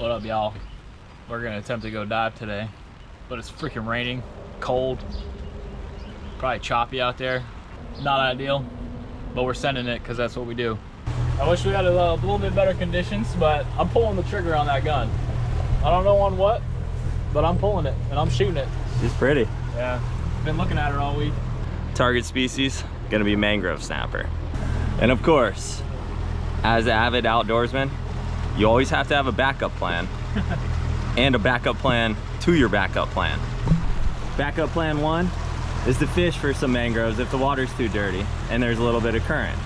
What up, y'all? We're gonna attempt to go dive today, but it's freaking raining, cold, probably choppy out there. Not ideal, but we're sending it because that's what we do. I wish we had a little bit better conditions, but I'm pulling the trigger on that gun. I don't know on what, but I'm pulling it and I'm shooting it. She's pretty. Yeah, been looking at her all week. Target species, gonna be mangrove snapper. And of course, as an avid outdoorsman, you always have to have a backup plan and a backup plan to your backup plan. Backup plan 1 is to fish for some mangroves if the water's too dirty and there's a little bit of current.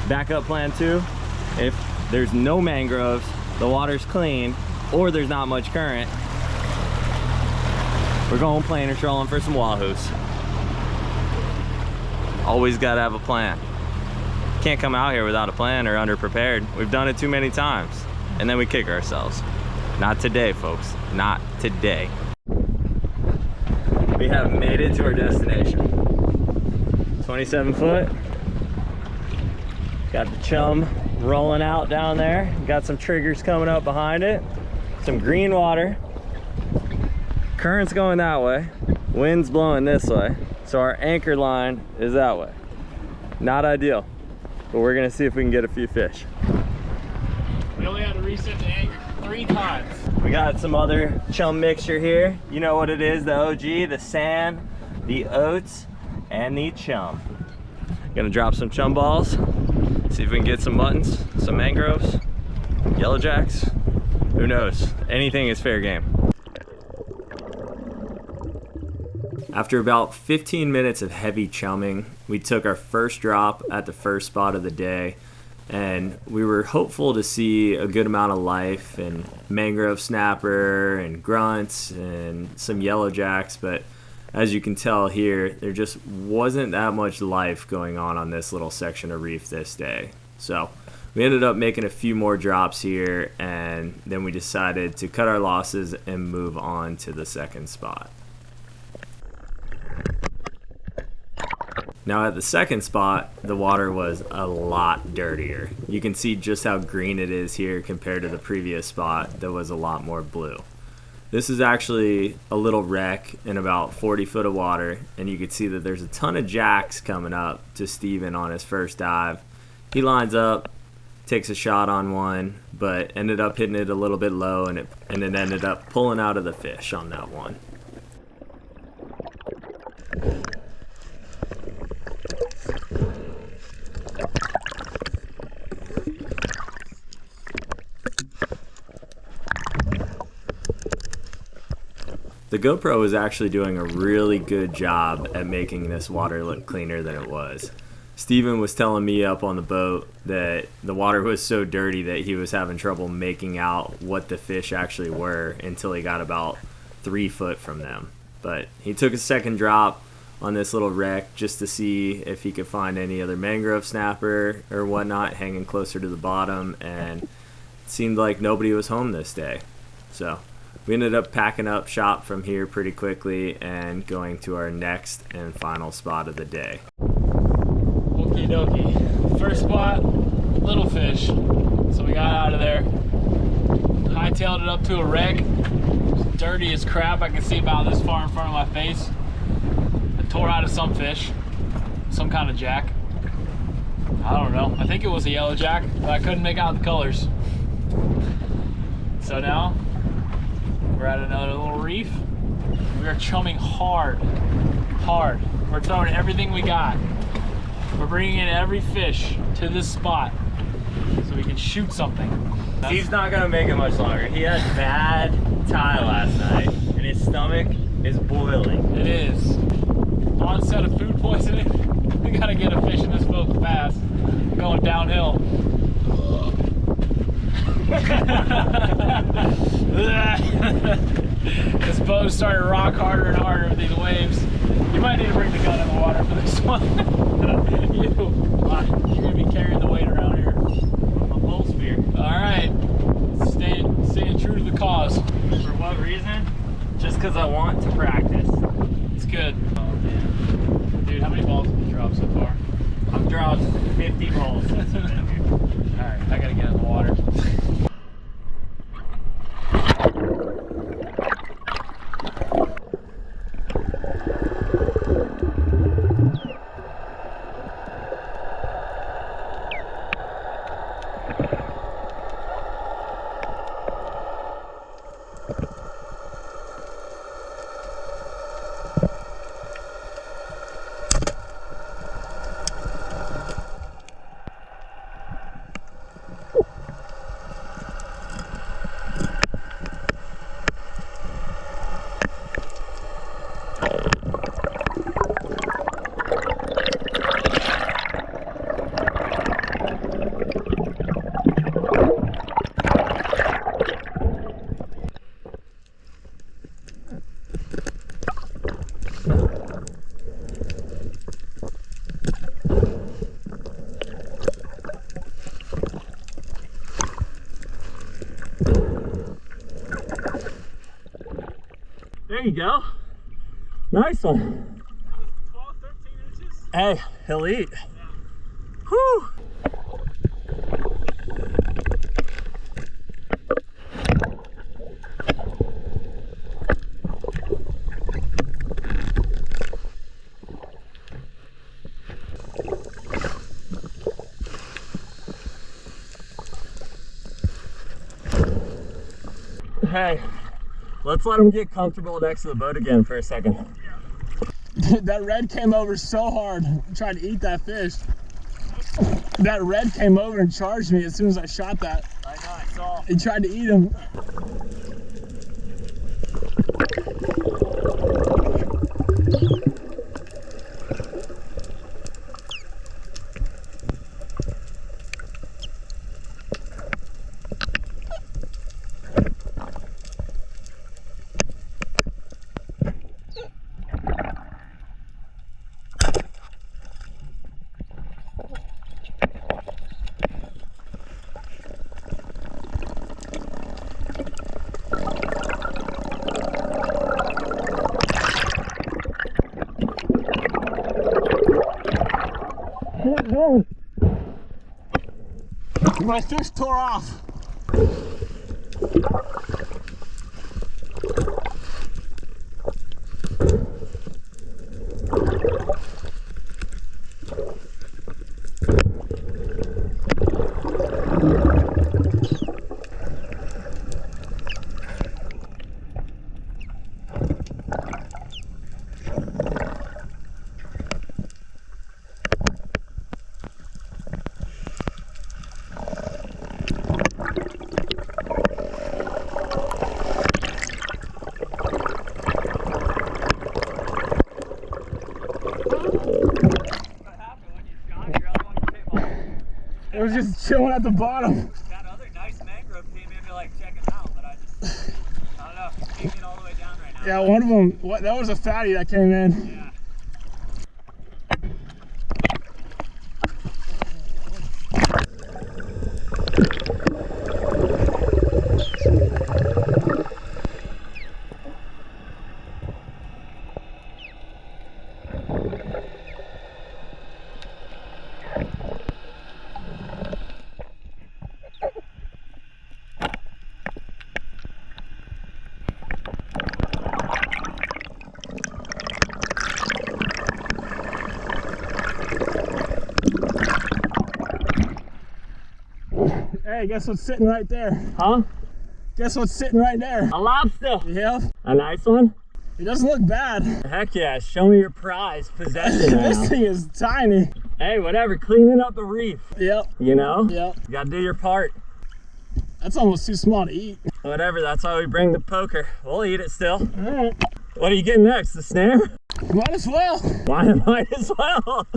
Backup plan 2, if there's no mangroves, the water's clean, or there's not much current, we're going planer trolling for some wahoos. Always gotta have a plan. Can't come out here without a plan or underprepared. We've done it too many times and then we kick ourselves. Not today, folks, not today. We have made it to our destination. 27 foot. Got the chum rolling out down there. Got some triggers coming up behind it. Some green water. Current's going that way. Wind's blowing this way. So our anchor line is that way. Not ideal, but we're gonna see if we can get a few fish. We only had to reset the anchor 3 times. We got some other chum mixture here. You know what it is, the OG, the sand, the oats, and the chum. Gonna drop some chum balls, see if we can get some muttons, some mangroves, yellow jacks, who knows? Anything is fair game. After about 15 minutes of heavy chumming, we took our first drop at the first spot of the day, and we were hopeful to see a good amount of life and mangrove snapper and grunts and some yellow jacks, but as you can tell here, there just wasn't that much life going on this little section of reef this day. So we ended up making a few more drops here, and then we decided to cut our losses and move on to the second spot. Now at the second spot, the water was a lot dirtier. You can see just how green it is here compared to the previous spot that was a lot more blue. This is actually a little wreck in about 40 foot of water, and you can see that there's a ton of jacks coming up to Steven on his first dive. He lines up, takes a shot on one, but ended up hitting it a little bit low, and it ended up pulling out of the fish on that one. The GoPro was actually doing a really good job at making this water look cleaner than it was. Steven was telling me up on the boat that the water was so dirty that he was having trouble making out what the fish actually were until he got about 3 foot from them. But he took a second drop on this little wreck just to see if he could find any other mangrove snapper or whatnot hanging closer to the bottom, and it seemed like nobody was home this day. So we ended up packing up shop from here pretty quickly and going to our next and final spot of the day. Okie dokie. First spot, little fish. So we got out of there. Hightailed it up to a wreck. It's dirty as crap. I can see about this far in front of my face. I tore out of some fish. Some kind of jack. I don't know. I think it was a yellow jack, but I couldn't make out the colors. So now we're at another little reef. We are chumming hard. We're throwing everything we got. We're bringing in every fish to this spot so we can shoot something. He's not gonna make it much longer. He had bad tie last night, and his stomach is boiling. It is. Onset of food poisoning. We gotta get a fish in this boat fast. We're going downhill. This boat started to rock harder and harder with these waves. You might need to bring the gun in the water for this one. You're gonna be carrying the weight around here. A bull spear. Alright. Staying true to the cause. For what reason? Just because I want to practice. It's good. Oh man. Dude, how many balls have you dropped so far? I've dropped 50 balls since I've been here. Alright, I gotta get in the water. There you go. Nice one. That was 12, 13 inches. Hey, he'll eat. Yeah. Whew. Hey, let's let him get comfortable next to the boat again for a second. Yeah. That red came over so hard, tried to eat that fish. That red came over and charged me as soon as I shot that. I know, I saw. He tried to eat him. My fish tore off. It was just chilling at the bottom. That other nice mangrove came in to like check him out, but I don't know. He can't get all the way down right now. Yeah, one of them, that was a fatty that came in. Yeah. Hey, guess what's sitting right there? Huh? Guess what's sitting right there? A lobster. Yeah, A nice one? it doesn't look bad. Heck yeah, show me your prize possession This now. thing is tiny. Hey, whatever, cleaning up the reef, Yep, you know? yep. You gotta do your part. That's almost too small to eat. Whatever, that's why we bring the poker. We'll eat it still. All right, What are you getting next, the snare? might as well. Might as well.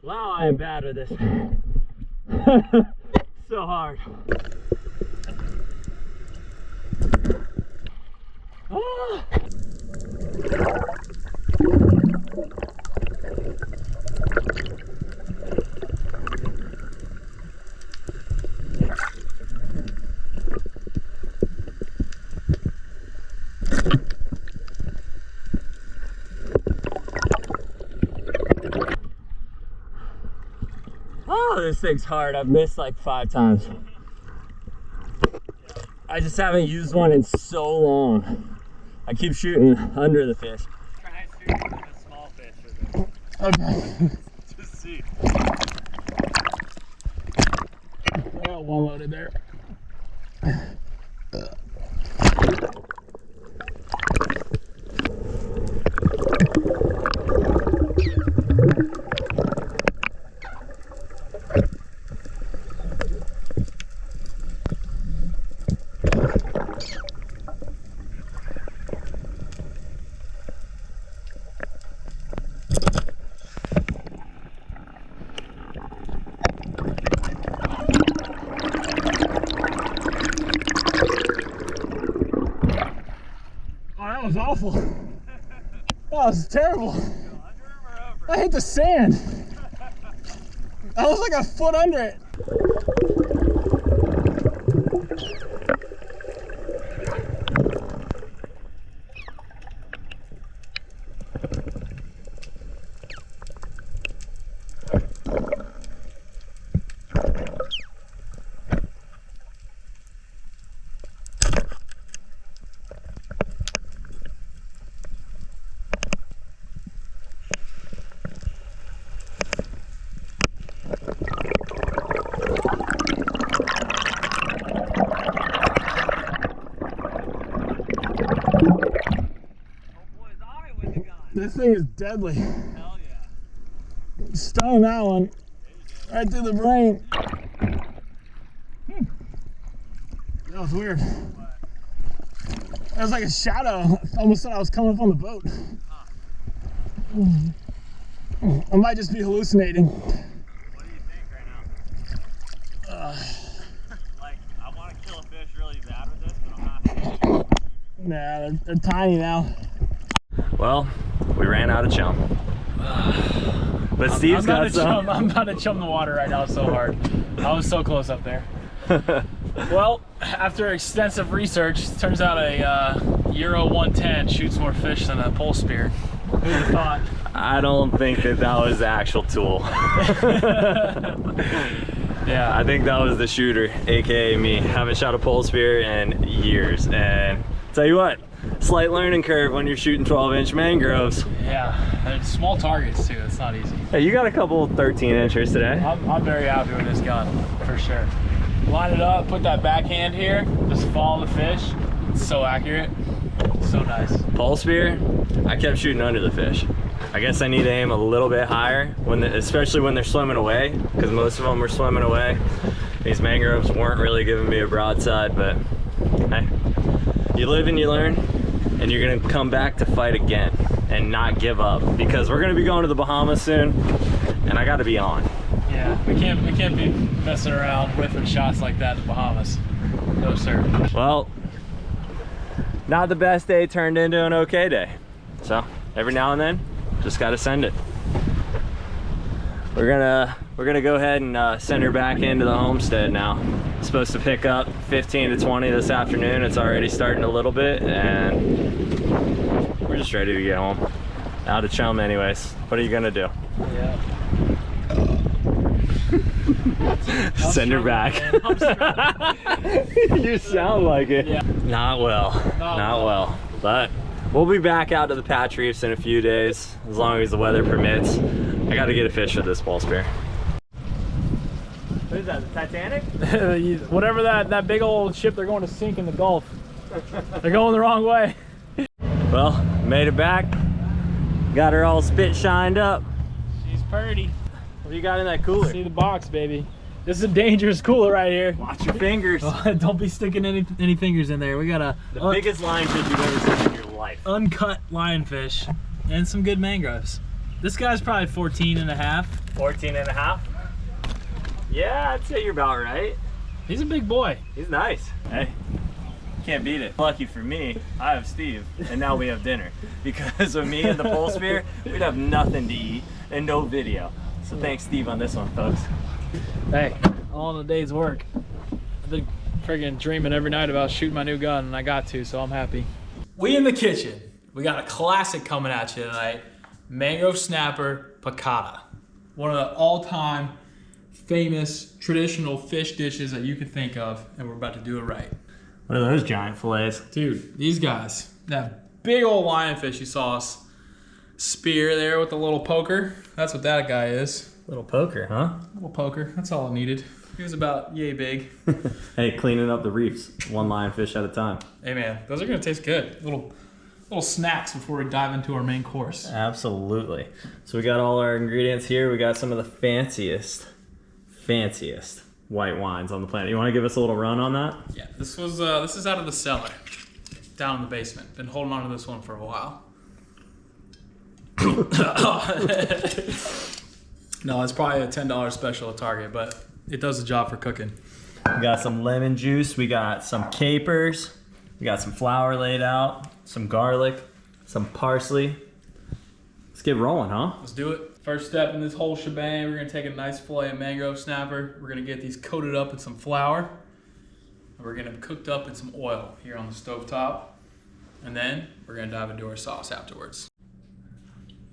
Wow, I am bad with this. So hard. Ah. this thing's hard. I've missed like 5 times. I just haven't used one in so long. I keep shooting under the fish. Try shooting a small fish with it. Okay. Just see. I got one loaded there. That was awful. That was terrible. I hit the sand. I was like a foot under it. This thing is deadly. Hell yeah. Stung that one. Right through the brain. That was weird. It was like a shadow. I almost thought I was coming up on the boat. I might just be hallucinating. What do you think right now? Like, I want to kill a fish really bad with this, but I'm not. Nah, they're tiny now. Well, we ran out of chum. But Steve's got some. I'm about to chum the water right now so hard. I was so close up there. Well, after extensive research, it turns out a Euro 110 shoots more fish than a pole spear. Who'd have thought? I don't think that was the actual tool. Yeah, I think that was the shooter, aka me. Haven't shot a pole spear in years, and tell you what, slight learning curve when you're shooting 12-inch mangroves. yeah, they're small targets too. It's not easy. Hey, you got a couple 13-inchers today. I'm very happy with this gun, for sure. Line it up, put that backhand here, just follow the fish. It's so accurate, so nice. Pole spear, I kept shooting under the fish. I guess I need to aim a little bit higher, especially when they're swimming away, because most of them were swimming away. These mangroves weren't really giving me a broadside, but hey, you live and you learn, and you're gonna come back to fight again and not give up, because we're gonna be going to the Bahamas soon, and I gotta be on. Yeah, we can't be messing around whiffing shots like that in the Bahamas. No sir. Well, not the best day turned into an okay day. So every now and then, just gotta send it. We're gonna go ahead and send her back into the homestead now. It's supposed to pick up 15 to 20 this afternoon. It's already starting a little bit, and we're just ready to get home. Out of chum anyways. What are you gonna do? Yeah. Send her back. You sound like it. Yeah. Not well. Not well. But we'll be back out to the Patch Reefs in a few days, as long as the weather permits. I gotta get a fish with this pole spear. What is that, the Titanic? Whatever that big old ship they're going to sink in the Gulf. They're going the wrong way. Well, made it back. Got her all spit shined up. She's pretty. What do you got in that cooler? See the box, baby. This is a dangerous cooler right here. Watch your fingers. Don't be sticking any fingers in there. We got the biggest lionfish you've ever seen in your life. Uncut lionfish and some good mangroves. This guy's probably 14 and a half. 14 and a half? Yeah, I'd say you're about right. He's a big boy. He's nice. Hey, can't beat it. Lucky for me, I have Steve, and now we have dinner. Because of me and the pole spear, we'd have nothing to eat and no video. So thanks Steve on this one, folks. Hey, all in a day's work. I've been friggin' dreaming every night about shooting my new gun, and I got to, so I'm happy. We in the kitchen. We got a classic coming at you tonight. Mangrove snapper piccata. One of the all-time famous traditional fish dishes that you could think of, and we're about to do it right. What are those giant fillets? Dude, these guys, that big old lionfish you saw us spear there with the little poker, that's what that guy is. Little poker, huh? Little poker, that's all it needed. He was about yay big. Hey, cleaning up the reefs, one lionfish at a time. Hey man, those are gonna taste good. Little snacks before we dive into our main course. Absolutely. So we got all our ingredients here. We got some of the fanciest white wines on the planet. You want to give us a little run on that? Yeah, this is out of the cellar, down in the basement. Been holding on to this one for a while. No, it's probably a $10 special at Target, but it does the job for cooking. We got some lemon juice. We got some capers. We got some flour laid out, some garlic, some parsley. Let's get rolling, huh? Let's do it. First step in this whole shebang, we're gonna take a nice fillet of mangrove snapper. We're gonna get these coated up in some flour. And we're gonna cooked up in some oil here on the stovetop. And then we're gonna dive into our sauce afterwards.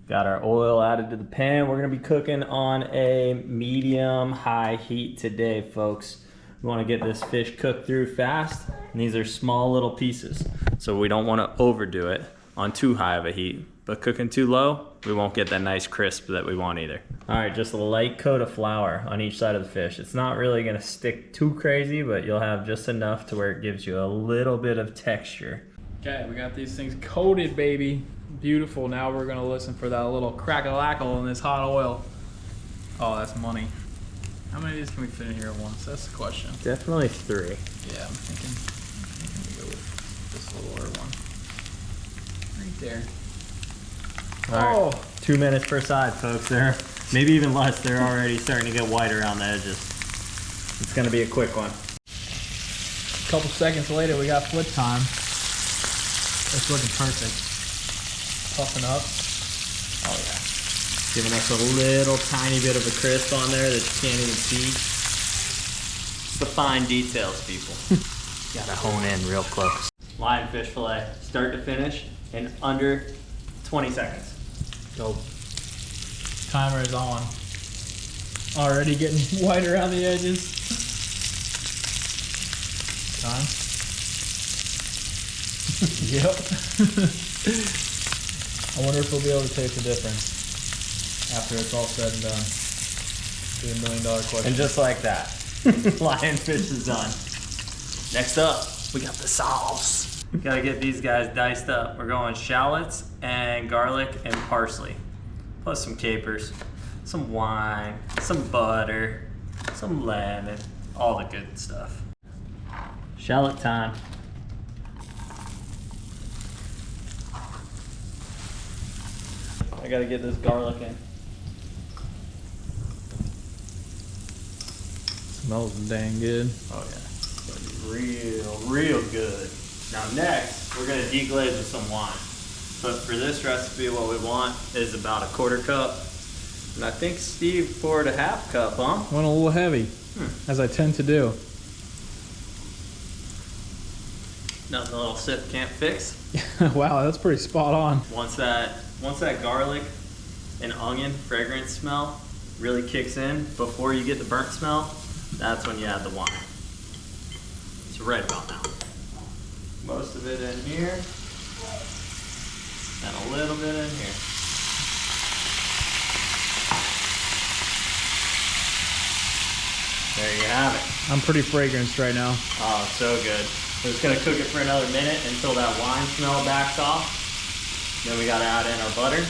Got our oil added to the pan. We're gonna be cooking on a medium-high heat today, folks. We wanna get this fish cooked through fast, and these are small little pieces. So we don't wanna overdo it on too high of a heat, but cooking too low, we won't get that nice crisp that we want either. All right, just a light coat of flour on each side of the fish. It's not really gonna stick too crazy, but you'll have just enough to where it gives you a little bit of texture. Okay, we got these things coated, baby. Beautiful. Now we're gonna listen for that little crackle-lackle in this hot oil. Oh, that's money. How many of these can we fit in here at once? That's the question. Definitely 3. Yeah, I'm thinking we go with this littler one. Right there. All right, 2 minutes per side, folks. There, maybe even less. They're already starting to get white around the edges. It's gonna be a quick one. A couple seconds later, we got flip time. It's looking perfect. Puffing up. Oh yeah. Giving us a little tiny bit of a crisp on there that you can't even see. It's the fine details, people. Gotta hone in real close. Lionfish fillet, start to finish, in under 20 seconds. Go. Timer is on. Already getting white around the edges. Time. Yep. I wonder if we'll be able to taste the difference after it's all said and done. Be $1 million question. And just like that, lionfish is done. Next up, we got the sauce. We gotta get these guys diced up. We're going shallots and garlic and parsley, plus some capers, some wine, some butter, some lemon, all the good stuff. Shallot time. I gotta get this garlic in. Smells dang good. Oh yeah, it's gonna be real good. Now next, we're gonna deglaze with some wine. But for this recipe, what we want is about a 1/4 cup. And I think Steve poured a 1/2 cup, huh? Went a little heavy, as I tend to do. Nothing a little sip can't fix. Wow, that's pretty spot on. Once that garlic and onion fragrance smell really kicks in, before you get the burnt smell, that's when you add the wine. It's right about now. Most of it in here, and a little bit in here. There you have it. I'm pretty fragranced right now. Oh, so good. We're just gonna cook it for another minute until that wine smell backs off. Then we gotta add in our butter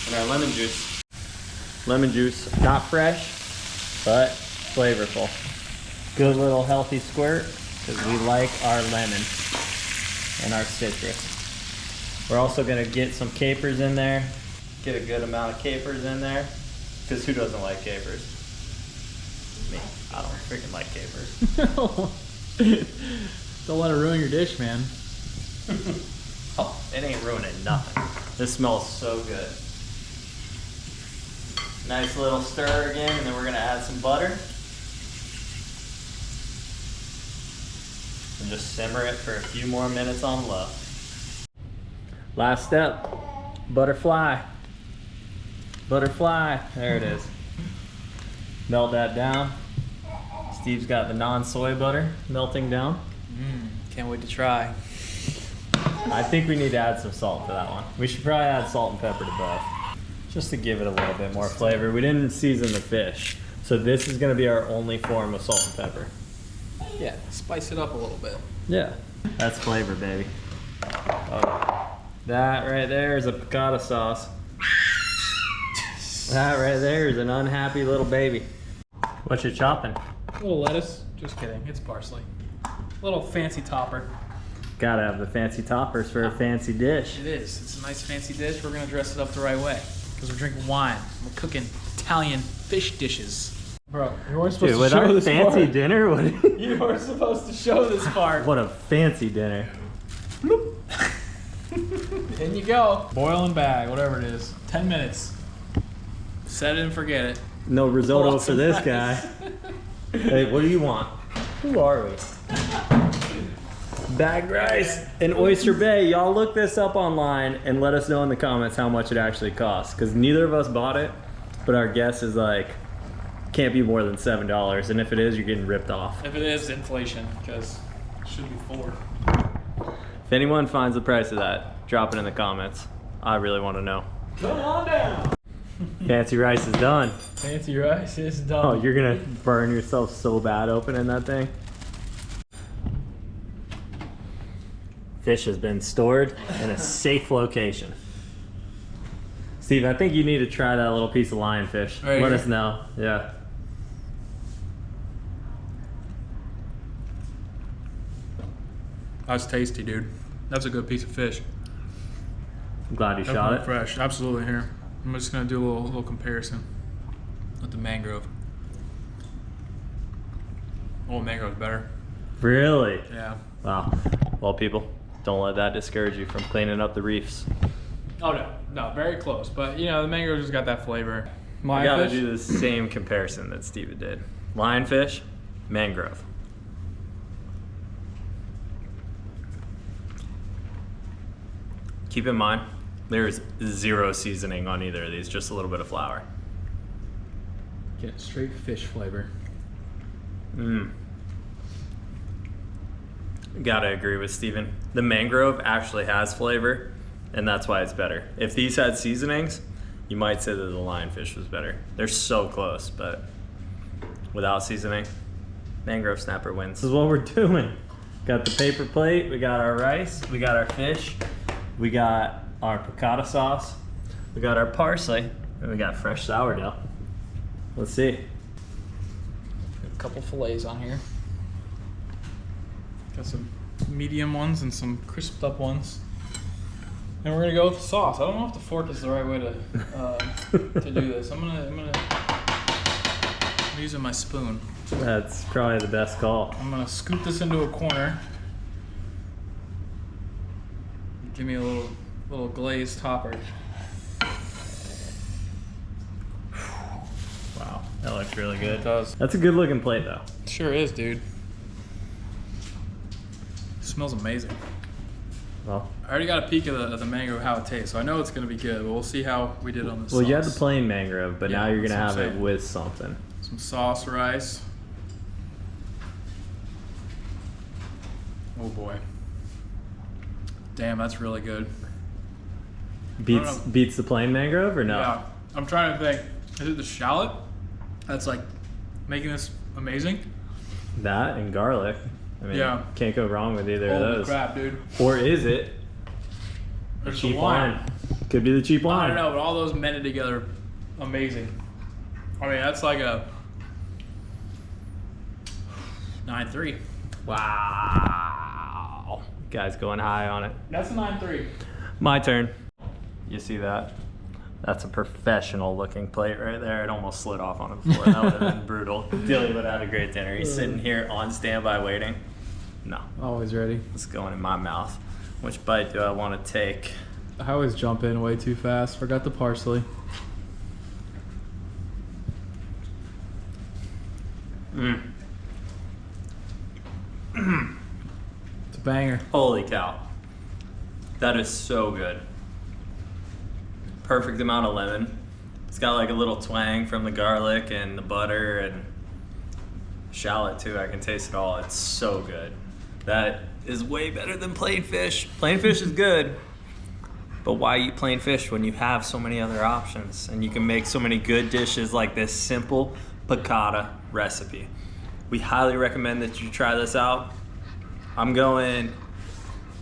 and our lemon juice. Lemon juice, not fresh, but flavorful. Good little healthy squirt, because we like our lemon and our citrus. We're also gonna get some capers in there. Get a good amount of capers in there, because who doesn't like capers? Me, I don't freaking like capers. Don't let it ruin your dish, man. Oh, it ain't ruining nothing. This smells so good. Nice little stir again, and then we're gonna add some butter. And just simmer it for a few more minutes on low. Last step, butterfly. Butterfly, there it is. Melt that down. Steve's got the non-soy butter melting down. Can't wait to try. I think we need to add some salt to that one. We should probably add salt and pepper to both, just to give it a little bit more flavor. We didn't season the fish, so this is gonna be our only form of salt and pepper. Yeah, spice it up a little bit. Yeah, that's flavor, baby. Oh, that right there is a piccata sauce. That right there is an unhappy little baby. What you chopping? A little lettuce. Just kidding. It's parsley. Little fancy topper. Gotta have the fancy toppers for a fancy dish. It is. It's a nice fancy dish. We're gonna dress it up the right way because we're drinking wine. We're cooking Italian fish dishes. Bro, you weren't supposed to show this part. Fancy dinner? What? You were supposed to show this part. What a fancy dinner. In you go. Boil and bag, whatever it is. 10 minutes. Set it and forget it. No risotto Lots for of this rice. guy. Hey, what do you want? Who are we? Bagged rice in Oyster Bay. Y'all look this up online and let us know in the comments how much it actually costs. Because neither of us bought it, but our guess is like, can't be more than $7. And if it is, you're getting ripped off. If it is, inflation, because it should be 4. If anyone finds the price of that, drop it in the comments. I really want to know. Come on down. Fancy rice is done. Fancy rice is done. Oh, you're gonna burn yourself so bad opening that thing. Fish has been stored in a safe location. Steve, I think you need to try that little piece of lionfish. Right Let here? us know. Yeah. That's tasty, dude. That's a good piece of fish. I'm glad you shot it. Fresh, absolutely. Here, I'm just gonna do a little comparison with the mangrove. Oh, mangrove's better. Really? Yeah. Wow. Well, people, don't let that discourage you from cleaning up the reefs. Oh no, very close. But you know, the mangrove just got that flavor. I gotta Lionfish. do the same comparison that Steven did. Lionfish, mangrove. Keep in mind, there's zero seasoning on either of these, just a little bit of flour. Get straight fish flavor. Gotta agree with Steven. The mangrove actually has flavor, and that's why it's better. If these had seasonings, you might say that the lionfish was better. They're so close, but without seasoning, mangrove snapper wins. This is what we're doing. Got the paper plate, we got our rice, we got our fish, we got our piccata sauce, we got our parsley, and we got fresh sourdough. Let's see. A couple fillets on here. Got some medium ones and some crisped up ones. And we're gonna go with the sauce. I don't know if the fork is the right way to do this. I'm using my spoon. That's probably the best call. I'm gonna scoop this into a corner. Give me a little glazed topper. Wow, that looks really good. It does. That's a good looking plate though. Sure is, dude. Smells amazing. Well, I already got a peek of the mango, how it tastes, so I know it's gonna be good. But we'll see how we did on this. well, sauce. you had the plain mangrove, but Yeah, now you're gonna that's have what I'm it saying. with something. Some sauce rice. Oh boy. Damn, that's really good. Beats the plain mangrove or no? Yeah. I'm trying to think. Is it the shallot that's like making this amazing? That and garlic. I mean, Yeah. can't go wrong with either of Holy those. crap, dude. Or is it the There's the cheap wine. wine? Could be the cheap I wine. don't know, but all those melded together, amazing. I mean, that's like a 9.3. Wow. Guy's going high on it. That's a 9.3. My turn. You see that? That's a professional looking plate right there. It almost slid off on the floor. That would have been brutal. Dilly would have had a great dinner. He's sitting here on standby waiting. No, Always ready. it's going in my mouth. Which bite do I want to take? I always jump in way too fast. Forgot the parsley. It's a banger. Holy cow. That is so good. Perfect amount of lemon. It's got like a little twang from the garlic and the butter and shallot too. I can taste it all. It's so good. That is way better than plain fish. Plain fish is good, but why eat plain fish when you have so many other options and you can make so many good dishes like this simple piccata recipe? We highly recommend that you try this out. I'm going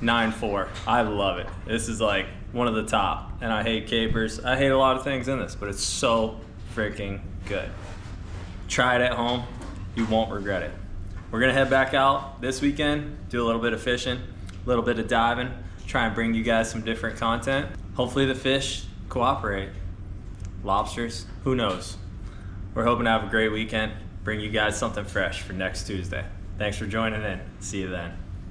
9-4. I love it. This is like one of the top, and I hate capers. I hate a lot of things in this, but it's so freaking good. Try it at home. You won't regret it. We're gonna head back out this weekend, do a little bit of fishing, a little bit of diving, try and bring you guys some different content. Hopefully the fish cooperate. Lobsters, who knows? We're hoping to have a great weekend, bring you guys something fresh for next Tuesday. Thanks for joining in. See you then.